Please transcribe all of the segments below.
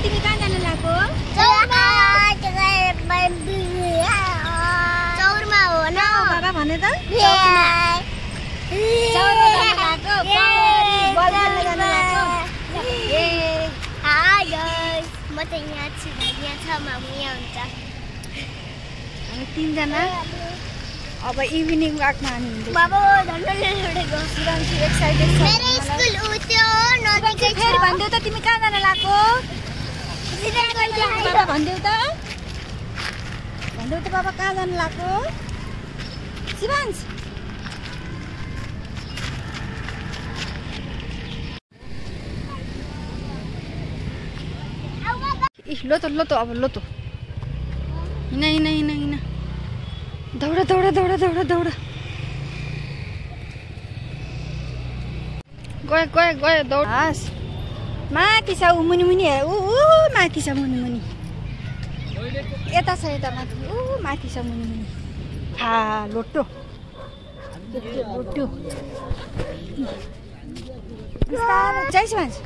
तिमी कहाँ जान लाग्यो? चौरमा हो न बाबा भने त म त यहाँ छु यहाँ छ मामु यहाँ हुन्छ हामी तीनजना अब इभिनिङ वाकमा हामी हिँड्दैछौँ। बाबा झन्डै छोडेको शिवांशु एक्साइटेड छ। मेरो स्कुल उठ्यो नजिकै छ फेरि भन्देऊ त तिमी कहाँ जान लाग्यो? बाबा भन्देऊ त बाबा कहाँ जान लाग्यो? शिवांश लो त अब लो त हिँड दौडा गयो दौड हास माथि छ मुनि हेर माथि छ मुनि यता छ यता माथि माथि छ मुनि लोटो चाहिन्छ मान्छे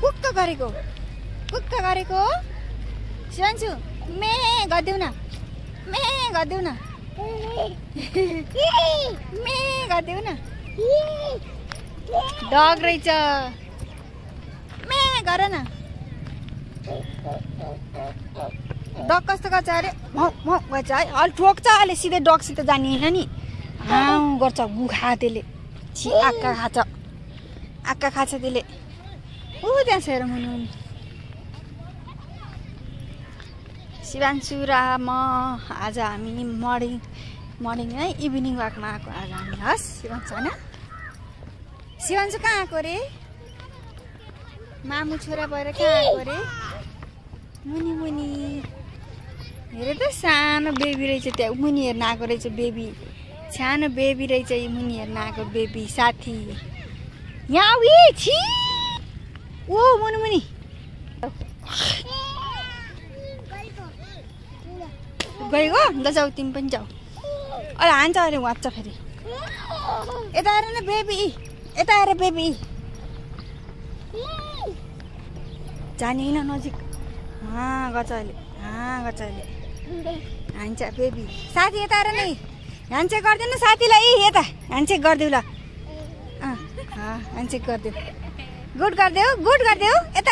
कुक्क गरेको शिवांशु मे गरिदेऊ न डग रहेछ मे गर न डग कस्तो गर्छ अरे गर्छ है अलि ठोक्छ अहिले सिधै डगसित जाने होइन नि गर्छ गुखा त्यसले आक्का खान्छ त्यसले त्यहाँ छ हेर मुनि शिवांशु र म आज हामी मर्निङ है इभिनिङ वाकमा आएको आज हामी हस् शिवांशु होइन शिवांशु कहाँ आएको रे मामु छोरा भएर कहाँ आएको रे मुनि हेर त सानो बेबी रहेछ त्यहाँ मुनि हेर्न आएको रहेछ बेबी सानो बेबी रहेछ मुनि हेर्न आएको बेबी साथी यहाँ मुनि गएको ल जाऊ तिमी पनि जाऊ अहिले हान्छ अरे वाच्छ फेरि यता आएर न बेबी जाने होइन नजिक गर्छ अहिले हान्छ बेबी साथी यता आएर नै ह्यान्डसेक गरिदेऊ न साथीलाई यता ह्यान्डसेक गरिदेऊ ल ह्यान्डसेक गरिदेऊ गुड गरिदेऊ यता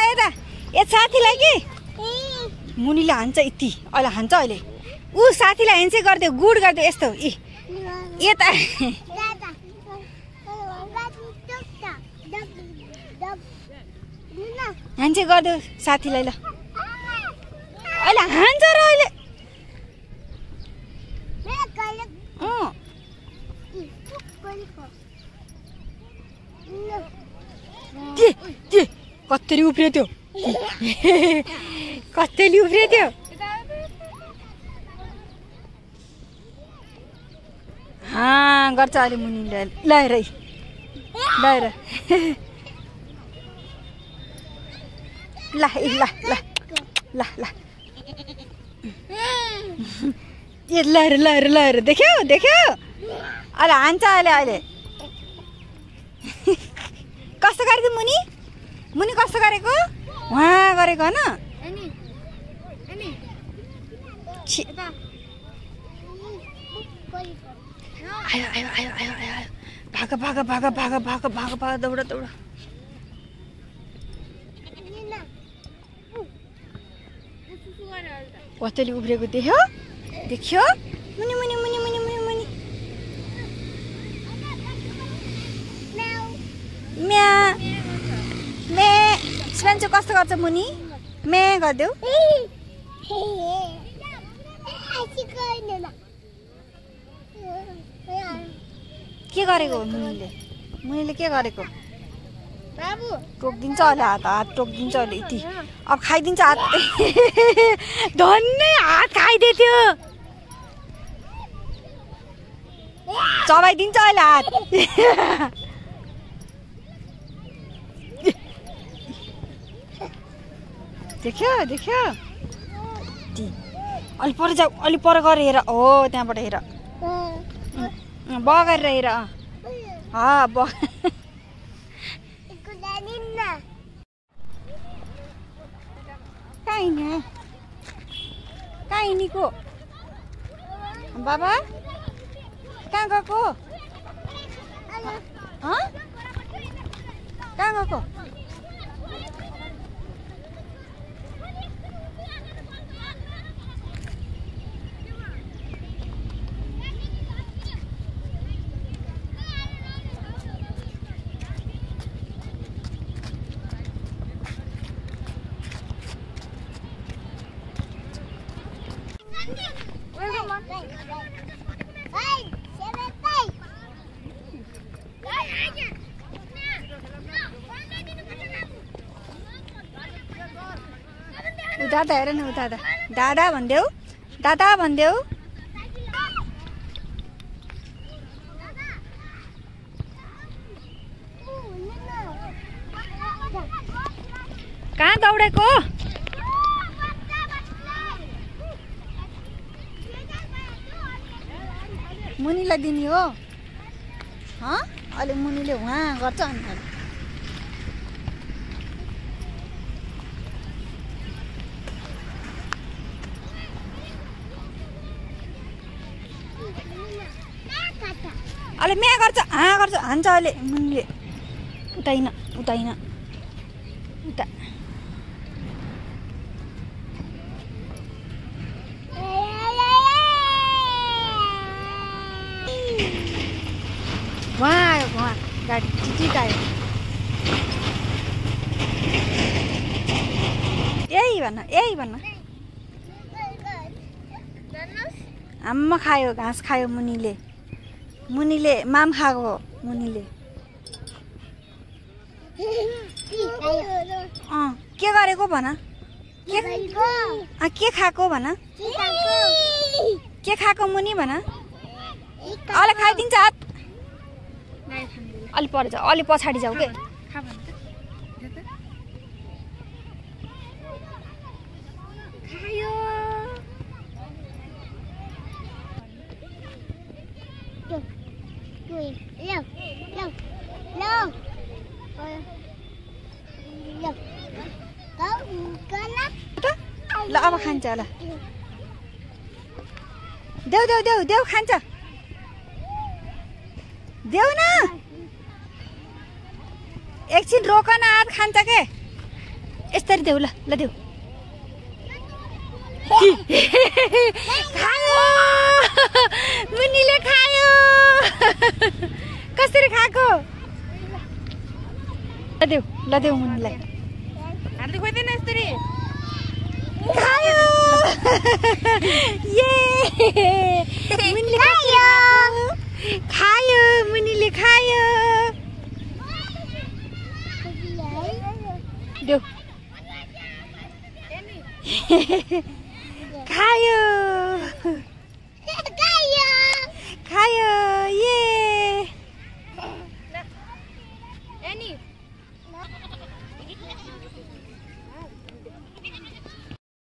साथीलाई कि मुनिले हान्छ यति अहिले हान्छ अहिले साथीलाई ह्यान्डसेक गरिदेऊ गुड गरिदेऊ यस्तो यता ह्यान्डसेक गरिदेऊ साथीलाई ल अहिले हान्छ र अहिले कत्तरी उफ्रियो त्यो गर्छ अहिले मुनि लगाएर लगाएर देख्यो अहिले हान्छ अहिले कस्तो गरेको मुनि कस्तो गरेको गरेको होइन भाग दौड कतैले उब्रेको देख्यो मुनि शिवांशु कस्तो गर्छ मुनि मे गरिदेऊ के गरेको मुनिले के गरेको टोकिदिन्छ अहिले हात टोकिदिन्छ अहिले यति अब खाइदिन्छ हात धन्नै हात खाइदियो चबाइदिन्छ अहिले हात देख्यो अलि पर जाऊ अलि पर गएर हेर हो त्यहाँबाट हेर बगेर हेर कहाँ हिँड्ने कहाँ हिँडेको बाबा कहाँ गएको कहाँ गएको दादा हेर न दादा दादा भन्देऊ दादा भन्देऊ कहाँ दौडेको मुनीलाई दिने हो अहिले मुनीले उहाँ गर्छ अनि अहिले म्या गर्छ गर्छ हान्छ अहिले मुनीले उता हिँड उता हिँड उता वहाँ आयो वहाँ गाडी ठिक आयो यही भन्न आम्मा खायो घाँस खायो मुनीले माम खाएको मुनीले के गरेको भन के खाएको भन के खाएको मुनी भन अहिले खाइदिन्छ हात अलि पर जाऊ अलि पछाडि जाऊ के ल अब खान्छ ल देऊ खान्छ देऊ न एकछिन रोक न हात खान्छ के यसरी देऊ ल देऊ खायो मुनीले खायो कसरी खाएको ल देऊ मुनीलाई हातले खोइदैन यसरी खायो ये मुनीले खायो मुनीले खायो देऊ खायो खायो